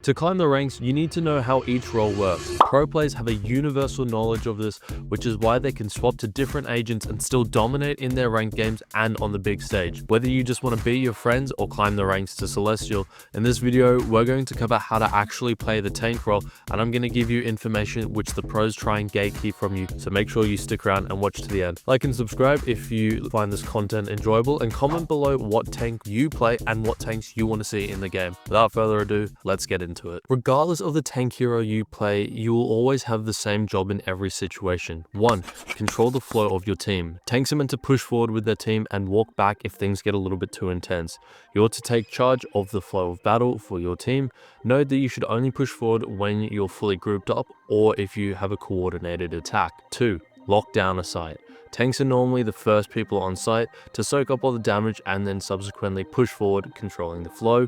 To climb the ranks, you need to know how each role works. Pro players have a universal knowledge of this, which is why they can swap to different agents and still dominate in their ranked games and on the big stage. Whether you just want to beat your friends or climb the ranks to Celestial, in this video we're going to cover how to actually play the tank role, and I'm going to give you information which the pros try and gatekeep from you, so make sure you stick around and watch to the end. Like and subscribe if you find this content enjoyable, and comment below what tank you play and what tanks you want to see in the game. Without further ado, let's get into it. Regardless of the tank hero you play, you will always have the same job in every situation. 1. Control the flow of your team. Tanks are meant to push forward with their team and walk back if things get a little bit too intense. You ought to take charge of the flow of battle for your team. Note that you should only push forward when you're fully grouped up or if you have a coordinated attack. 2. Lock down a site. Tanks are normally the first people on site to soak up all the damage and then subsequently push forward, controlling the flow.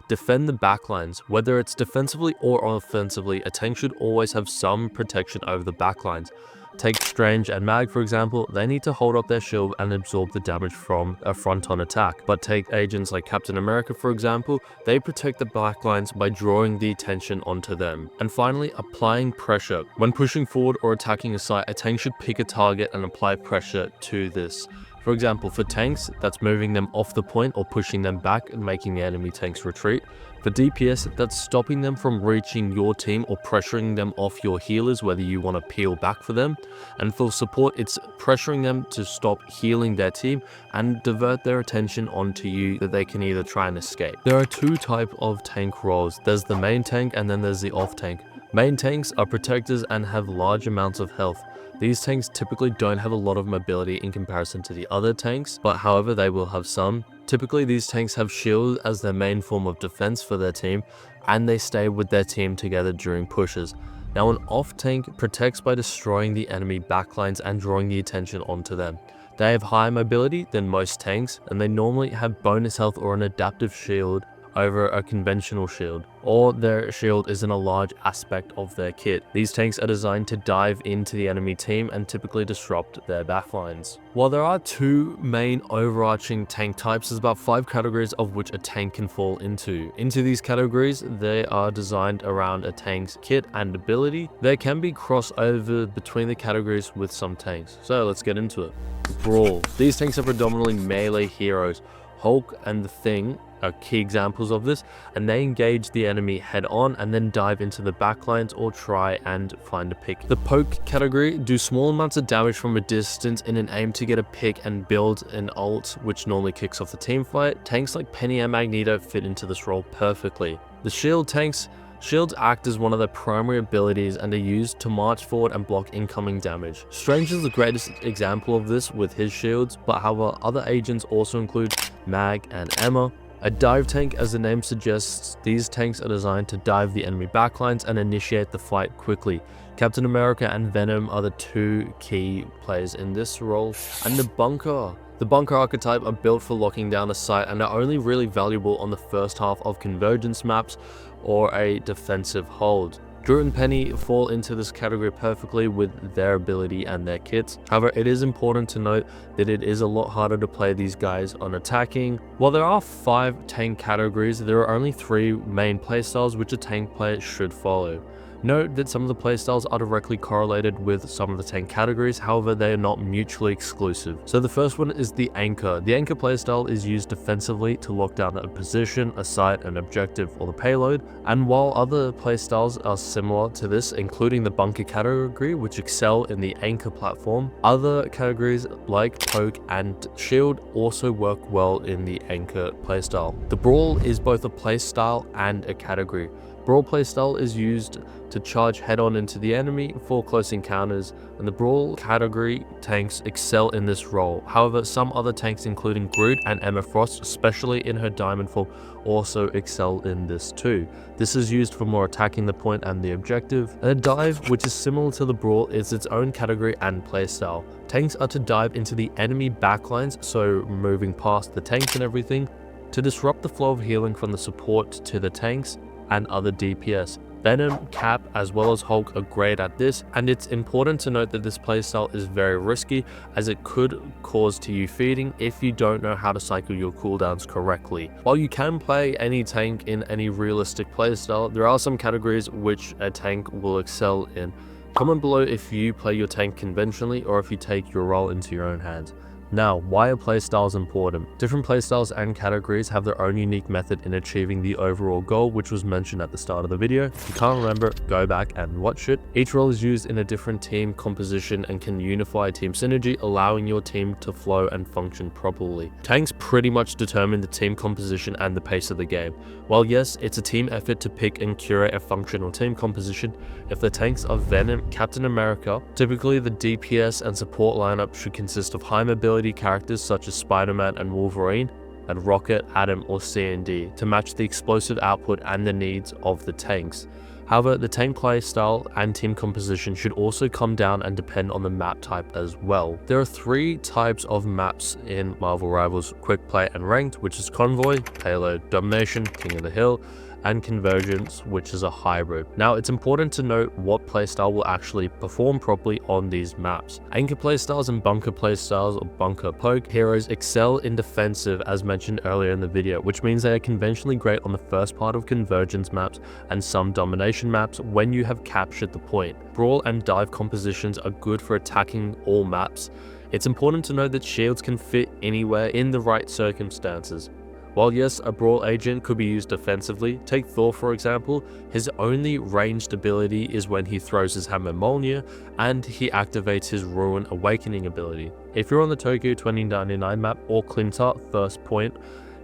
Defend the backlines. Whether it's defensively or offensively, a tank should always have some protection over the backlines. Take Strange and Mag for example, they need to hold up their shield and absorb the damage from a front-on attack. But take agents like Captain America for example, they protect the backlines by drawing the attention onto them. And finally, applying pressure. When pushing forward or attacking a site, a tank should pick a target and apply pressure to this. For example, for tanks, that's moving them off the point or pushing them back and making the enemy tanks retreat. For DPS, that's stopping them from reaching your team or pressuring them off your healers, whether you want to peel back for them. And for support, it's pressuring them to stop healing their team and divert their attention onto you that they can either try and escape. There are two types of tank roles. There's the main tank and then there's the off tank. Main tanks are protectors and have large amounts of health. These tanks typically don't have a lot of mobility in comparison to the other tanks, but however they will have some. Typically these tanks have shield as their main form of defense for their team, and they stay with their team together during pushes. Now an off tank protects by destroying the enemy backlines and drawing the attention onto them. They have higher mobility than most tanks, and they normally have bonus health or an adaptive shield over a conventional shield, or their shield isn't a large aspect of their kit. These tanks are designed to dive into the enemy team and typically disrupt their backlines. While there are two main overarching tank types, there's about 5 categories of which a tank can fall into. Into these categories, they are designed around a tank's kit and ability. There can be crossover between the categories with some tanks, so let's get into it. Brawl. These tanks are predominantly melee heroes. Hulk and the Thing are key examples of this, and they engage the enemy head on and then dive into the backlines or try and find a pick. The poke category do small amounts of damage from a distance in an aim to get a pick and build an ult, which normally kicks off the team fight. Tanks like Peni and Magneto fit into this role perfectly. The shield tanks. Shields act as one of their primary abilities and are used to march forward and block incoming damage. Strange is the greatest example of this with his shields, but however other agents also include Mag and Emma. A dive tank, as the name suggests, these tanks are designed to dive the enemy backlines and initiate the fight quickly. Captain America and Venom are the two key players in this role. And the bunker. The bunker archetype are built for locking down a site and are only really valuable on the first half of convergence maps or a defensive hold. Groot and Peni fall into this category perfectly with their ability and their kits. However, it is important to note that it is a lot harder to play these guys on attacking. While there are 5 tank categories, there are only 3 main playstyles which a tank player should follow. Note that some of the playstyles are directly correlated with some of the tank categories, however they are not mutually exclusive. So the first one is the Anchor. The Anchor playstyle is used defensively to lock down a position, a site, an objective, or the payload. And while other playstyles are similar to this, including the Bunker category, which excel in the Anchor platform, other categories like Poke and Shield also work well in the Anchor playstyle. The Brawl is both a playstyle and a category. Brawl playstyle is used to charge head-on into the enemy for close encounters, and the Brawl category tanks excel in this role. However, some other tanks including Groot and Emma Frost, especially in her diamond form, also excel in this too. This is used for more attacking the point and the objective. And a dive, which is similar to the Brawl, is its own category and playstyle. Tanks are to dive into the enemy backlines, so moving past the tanks and everything, to disrupt the flow of healing from the support to the tanks and other DPS. Venom, Cap, as well as Hulk are great at this, and it's important to note that this playstyle is very risky as it could cause to you feeding if you don't know how to cycle your cooldowns correctly. While you can play any tank in any realistic playstyle, there are some categories which a tank will excel in. Comment below if you play your tank conventionally or if you take your role into your own hands. Now, why are playstyles important? Different playstyles and categories have their own unique method in achieving the overall goal, which was mentioned at the start of the video. If you can't remember, go back and watch it. Each role is used in a different team composition and can unify team synergy, allowing your team to flow and function properly. Tanks pretty much determine the team composition and the pace of the game. While yes, it's a team effort to pick and curate a functional team composition, if the tanks are Venom, Captain America, typically the DPS and support lineup should consist of high mobility characters such as Spider-Man and Wolverine, and Rocket, Atom, or C&D to match the explosive output and the needs of the tanks. However, the tank playstyle and team composition should also come down and depend on the map type as well. There are 3 types of maps in Marvel Rivals: Quick Play and Ranked, which is Convoy, Payload, Domination, King of the Hill, and Convergence, which is a hybrid. Now, it's important to note what playstyle will actually perform properly on these maps. Anchor playstyles and bunker playstyles, or bunker poke heroes, excel in defensive as mentioned earlier in the video, which means they are conventionally great on the first part of Convergence maps and some domination maps when you have captured the point. Brawl and dive compositions are good for attacking all maps. It's important to note that shields can fit anywhere in the right circumstances. While yes, a brawl agent could be used defensively, take Thor for example, his only ranged ability is when he throws his hammer Mjolnir and he activates his Ruin Awakening ability. If you're on the Tokyo 2099 map or Clintar first point,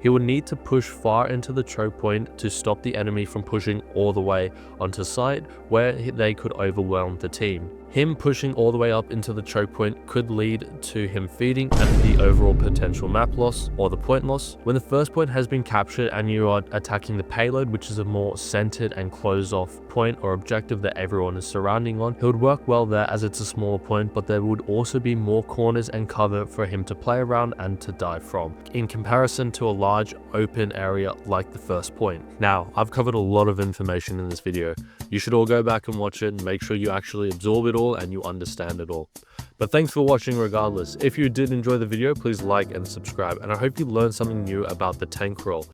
he would need to push far into the choke point to stop the enemy from pushing all the way onto site where they could overwhelm the team. Him pushing all the way up into the choke point could lead to him feeding and the overall potential map loss or the point loss. When the first point has been captured and you are attacking the payload, which is a more centered and closed off point or objective that everyone is surrounding on, it would work well there as it's a smaller point, but there would also be more corners and cover for him to play around and to dive from, in comparison to a large open area like the first point. Now, I've covered a lot of information in this video. You should all go back and watch it and make sure you actually absorb it all and you understand it all. But thanks for watching regardless. If you did enjoy the video, please like and subscribe, and I hope you learned something new about the tank role.